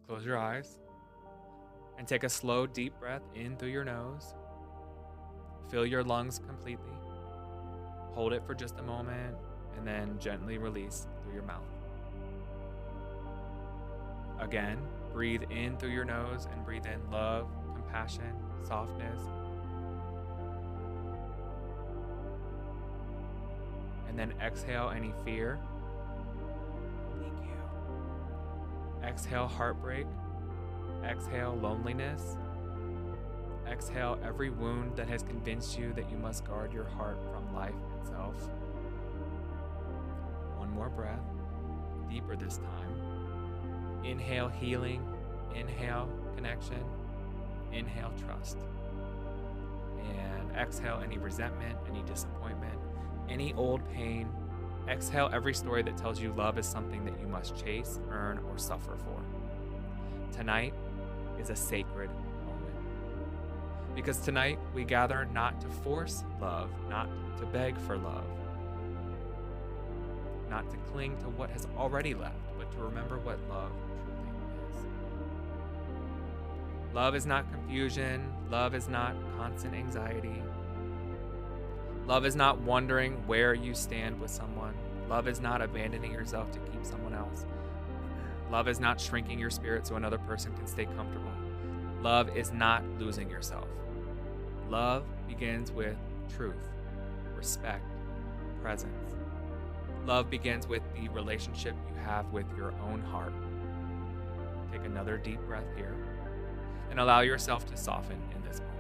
Close your eyes and take a slow, deep breath in through your nose. Fill your lungs completely. Hold it for just a moment and then gently release through your mouth. Again, breathe in through your nose and breathe in love, compassion, softness. And then exhale any fear. Thank you. Exhale heartbreak. Exhale loneliness. Exhale every wound that has convinced you that you must guard your heart from life itself. One more breath, deeper this time. Inhale healing, inhale connection, inhale trust. And exhale any resentment, any disappointment, any old pain. Exhale every story that tells you love is something that you must chase, earn, or suffer for. Tonight is a sacred moment. Because tonight we gather not to force love, not to beg for love, not to cling to what has already left, but to remember what love truly is. Love is not confusion. Love is not constant anxiety. Love is not wondering where you stand with someone. Love is not abandoning yourself to keep someone else. Love is not shrinking your spirit so another person can stay comfortable. Love is not losing yourself. Love begins with truth, respect, presence. Love begins with the relationship you have with your own heart. Take another deep breath here and allow yourself to soften in this moment.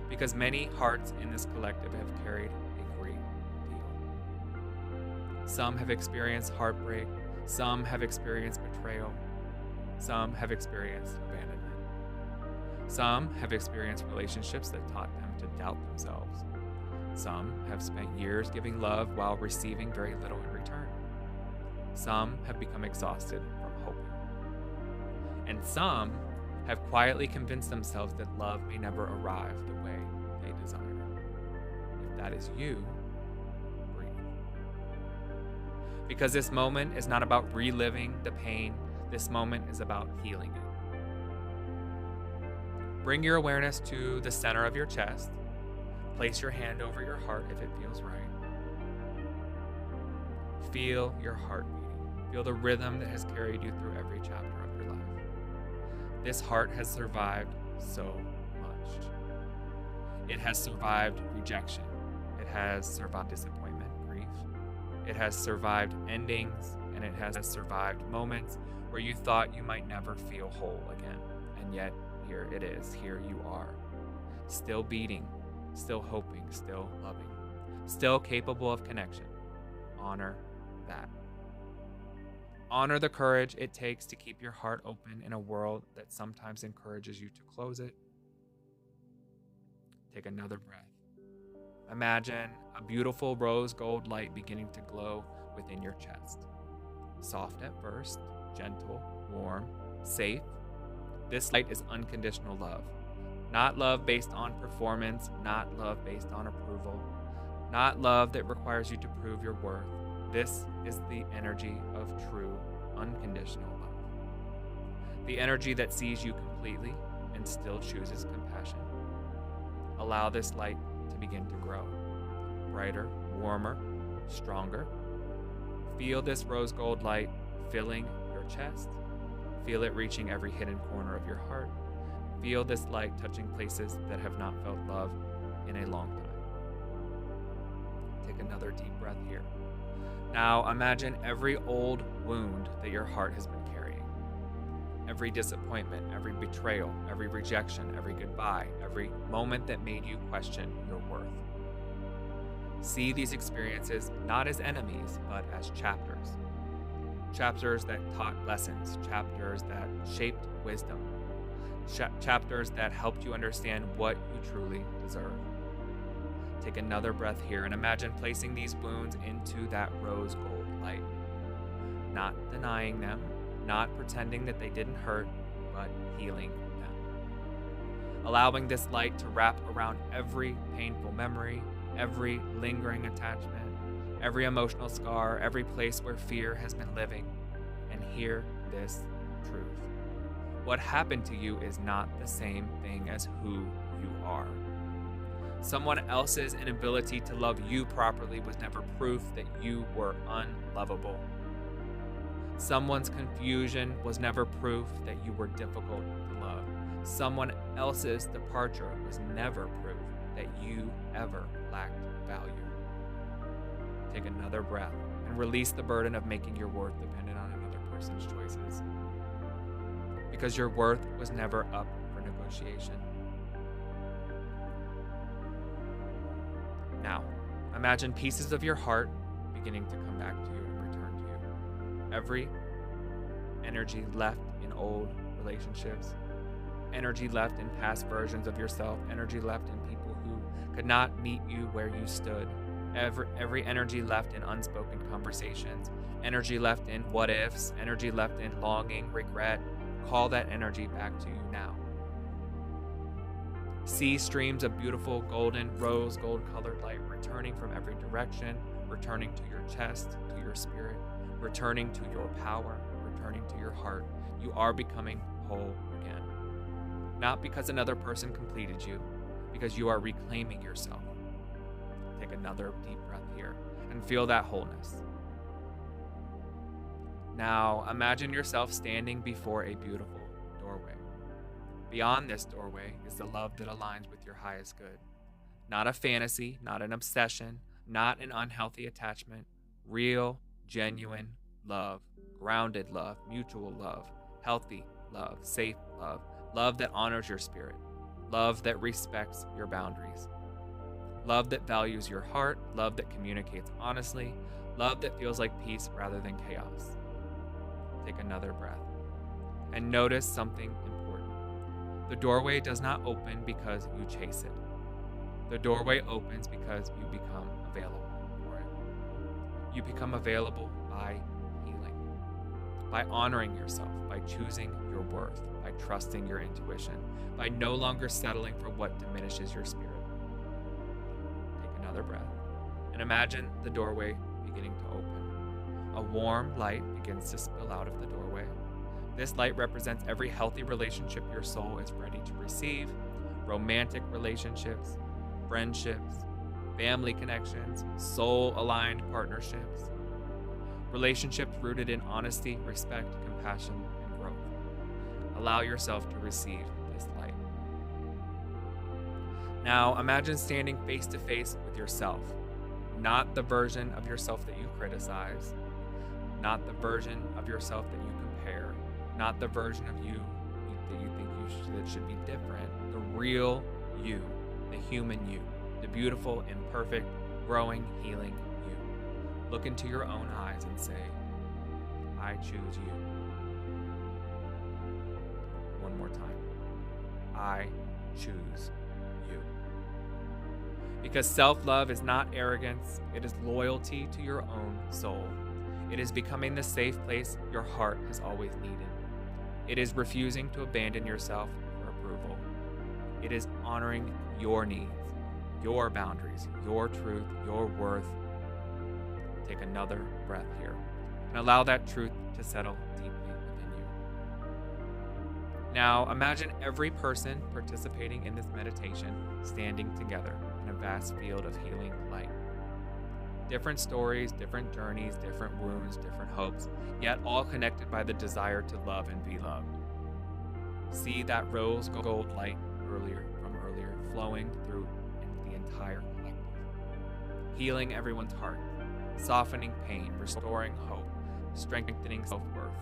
Because many hearts in this collective have carried a great deal. Some have experienced heartbreak, some have experienced betrayal, some have experienced abandonment. Some have experienced relationships that taught them to doubt themselves. Some have spent years giving love while receiving very little in return. Some have become exhausted from hoping. And some have quietly convinced themselves that love may never arrive the way they desire. If that is you, breathe. Because this moment is not about reliving the pain, this moment is about healing it. Bring your awareness to the center of your chest. Place your hand over your heart if it feels right. Feel your heart beating. Feel the rhythm that has carried you through every chapter of your life. This heart has survived so much. It has survived rejection. It has survived disappointment, grief. It has survived endings, and it has survived moments where you thought you might never feel whole again. And yet, here it is. Here you are. Still beating, still hoping, still loving, still capable of connection. Honor that. Honor the courage it takes to keep your heart open in a world that sometimes encourages you to close it. Take another breath. Imagine a beautiful rose gold light beginning to glow within your chest. Soft at first, gentle, warm, safe. This light is unconditional love. Not love based on performance, not love based on approval, not love that requires you to prove your worth. This is the energy of true, unconditional love. The energy that sees you completely and still chooses compassion. Allow this light to begin to grow. Brighter, warmer, stronger. Feel this rose gold light filling your chest. Feel it reaching every hidden corner of your heart. Feel this light touching places that have not felt love in a long time. Take another deep breath here. Now imagine every old wound that your heart has been carrying. Every disappointment, every betrayal, every rejection, every goodbye, every moment that made you question your worth. See these experiences not as enemies, but as chapters. Chapters that taught lessons, chapters that shaped wisdom, chapters that helped you understand what you truly deserve. Take another breath here and imagine placing these wounds into that rose gold light. Not denying them, not pretending that they didn't hurt, but healing them. Allowing this light to wrap around every painful memory, every lingering attachment, every emotional scar, every place where fear has been living, and hear this truth. What happened to you is not the same thing as who you are. Someone else's inability to love you properly was never proof that you were unlovable. Someone's confusion was never proof that you were difficult to love. Someone else's departure was never proof that you ever lacked value. Take another breath and release the burden of making your worth dependent on another person's choices. Because your worth was never up for negotiation. Now, imagine pieces of your heart beginning to come back to you and return to you. Every energy left in old relationships, energy left in past versions of yourself, energy left in people who could not meet you where you stood, every energy left in unspoken conversations, energy left in what ifs, energy left in longing, regret. Call that energy back to you now. See streams of beautiful golden, rose gold colored light returning from every direction, returning to your chest, to your spirit, returning to your power, returning to your heart. You are becoming whole again. Not because another person completed you, because you are reclaiming yourself. Take another deep breath here and feel that wholeness. Now imagine yourself standing before a beautiful doorway. Beyond this doorway is the love that aligns with your highest good. Not a fantasy, not an obsession, not an unhealthy attachment. Real, genuine love, grounded love, mutual love, healthy love, safe love, love that honors your spirit, love that respects your boundaries, love that values your heart, love that communicates honestly, love that feels like peace rather than chaos. Take another breath and notice something important. The doorway does not open because you chase it. The doorway opens because you become available for it. You become available by healing, by honoring yourself, by choosing your worth, by trusting your intuition, by no longer settling for what diminishes your spirit. Take another breath and imagine the doorway beginning to open. A warm light begins to spill out of the doorway. This light represents every healthy relationship your soul is ready to receive, romantic relationships, friendships, family connections, soul-aligned partnerships, relationships rooted in honesty, respect, compassion, and growth. Allow yourself to receive this light. Now imagine standing face to face with yourself, not the version of yourself that you criticize, not the version of yourself that you compare, not the version of you that you think that should be different. The real you, the human you, the beautiful, imperfect, growing, healing you. Look into your own eyes and say, I choose you. One more time. I choose you. Because self-love is not arrogance, it is loyalty to your own soul. It is becoming the safe place your heart has always needed. It is refusing to abandon yourself for approval. It is honoring your needs, your boundaries, your truth, your worth. Take another breath here and allow that truth to settle deeply within you. Now imagine every person participating in this meditation standing together in a vast field of healing light. Different stories, different journeys, different wounds, different hopes, yet all connected by the desire to love and be loved. See that rose gold light earlier flowing through the entire collective, healing everyone's heart, softening pain, restoring hope, strengthening self-worth,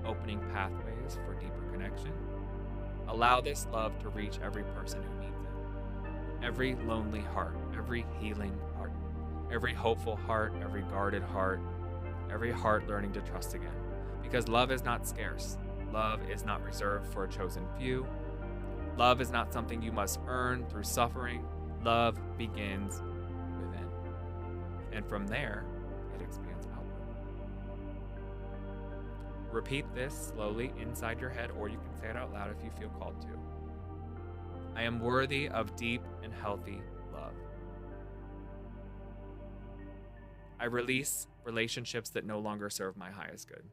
opening pathways for deeper connection. Allow this love to reach every person who needs it. Every lonely heart, every healing heart, every hopeful heart, every guarded heart, every heart learning to trust again. Because love is not scarce. Love is not reserved for a chosen few. Love is not something you must earn through suffering. Love begins within. And from there, it expands outward. Repeat this slowly inside your head, or you can say it out loud if you feel called to. I am worthy of deep and healthy love. I release relationships that no longer serve my highest good.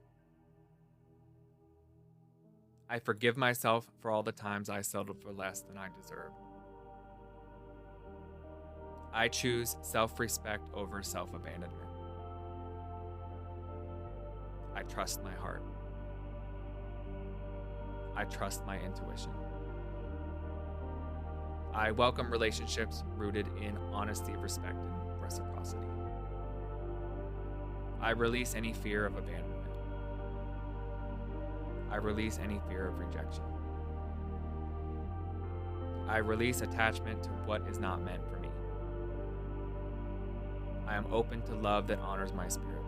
I forgive myself for all the times I settled for less than I deserved. I choose self-respect over self-abandonment. I trust my heart. I trust my intuition. I welcome relationships rooted in honesty, respect, and reciprocity. I release any fear of abandonment. I release any fear of rejection. I release attachment to what is not meant for me. I am open to love that honors my spirit.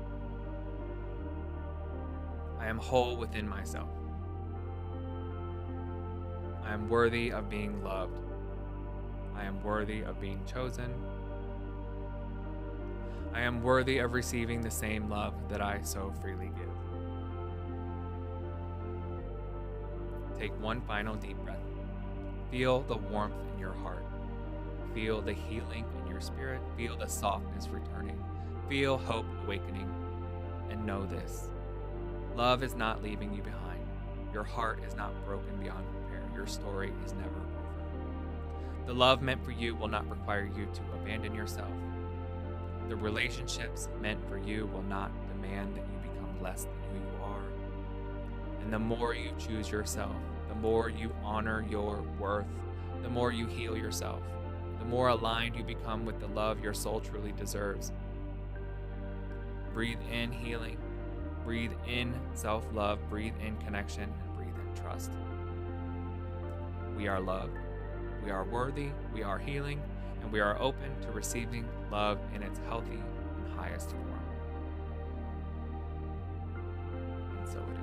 I am whole within myself. I am worthy of being loved. I am worthy of being chosen. I am worthy of receiving the same love that I so freely give. Take one final deep breath. Feel the warmth in your heart. Feel the healing in your spirit. Feel the softness returning. Feel hope awakening. And know this: love is not leaving you behind. Your heart is not broken beyond repair. Your story is never over. The love meant for you will not require you to abandon yourself. The relationships meant for you will not demand that you become less than who you are. And the more you choose yourself, the more you honor your worth, the more you heal yourself, the more aligned you become with the love your soul truly deserves. Breathe in healing, breathe in self-love, breathe in connection, and breathe in trust. We are loved, we are worthy, we are healing, and we are open to receiving love in its healthy and highest form. And so it is.